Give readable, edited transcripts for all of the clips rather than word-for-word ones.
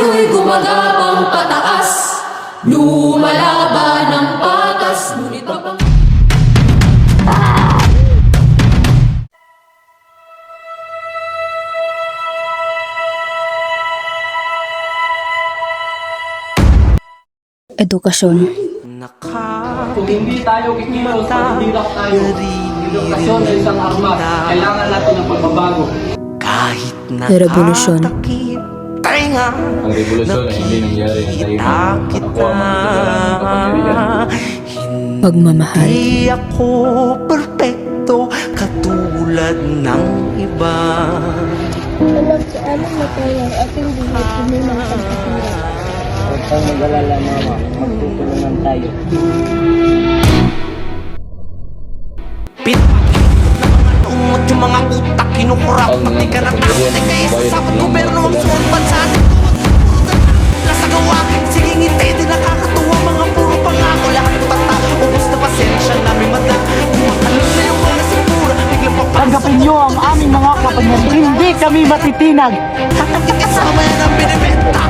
tayo'y gumagapang pataas, lumalaban ng patas, ngunit mapang... Edukasyon. Kung hindi tayo kikilos, hirap tayo. Edukasyon ay isang armas. Kailangan natin ng pagbabago. Kahit Revolusyon. nakatakip tainga, Ang revolusyon ay hindi nangyari na tayo kita. Pagmamahal. Hindi ako perpekto katulad ng iba. Anak sa amin na tayo ang ating hindi ng pagkakira. Huwag kang mag-alala, mama. Magtutulungan tayo. Umot yung mga utak, kinukurap, pati ka ng ate, kaya sa gobyerno ang suot bansa. Nasa gawa, sige ngiti, di nakakatuwa, mga puro pangako, lahat tata, ubos na pasensya namin mata. Alam na yung mga sigura, biglang papasok. Tanggapin niyo ang aming mga kapangyarihan. Hindi kami matitinag. Kasama yan ang binibenta.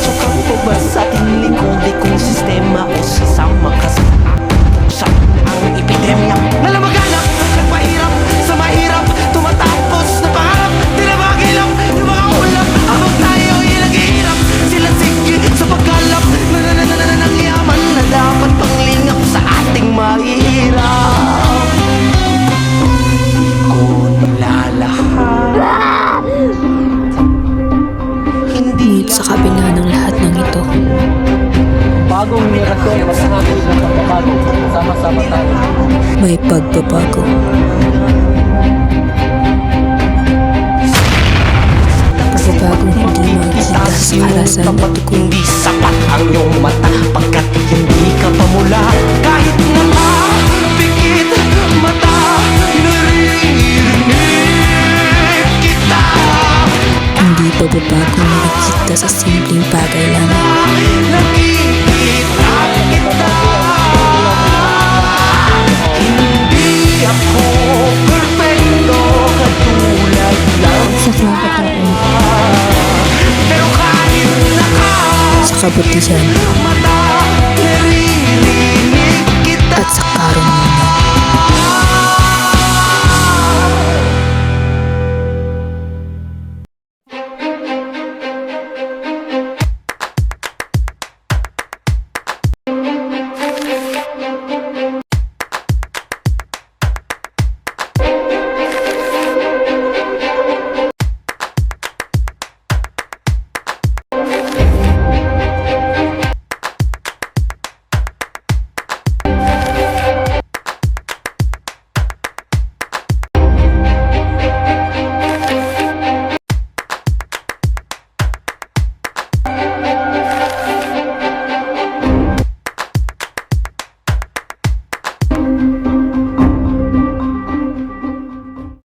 Sukat po ba sa ating likodi kung sistema o sasama ka sa ang epidemya? Nalamaganap, nagpahirap, sa mahirap, tumatapos na pangarap, tinabagilap, yung mga ulap, habang tayo ilaghihirap, sila sige sa pagkalap, ng yaman na dapat panglingap sa ating mahirap. Kung lalahat, hindi Ngunit sa kabila ng lahat ng ito, Bagong henerasyon, maghahatid ng pagbabago. Sama-sama tayo. may pagbabago. Pagbabagong hindi makikita sa karasan at dugo. Hindi sapat ang iyong mata pagkat hindi ka pamula. Kahit nakapikit mata, naririnig kita. Hindi pagbabago makikita sa simpleng bagay lamang. Nakikita kita. Hindi ako perfecto katulad lang Sa kapataon, pero kahit naka sa kabutihan,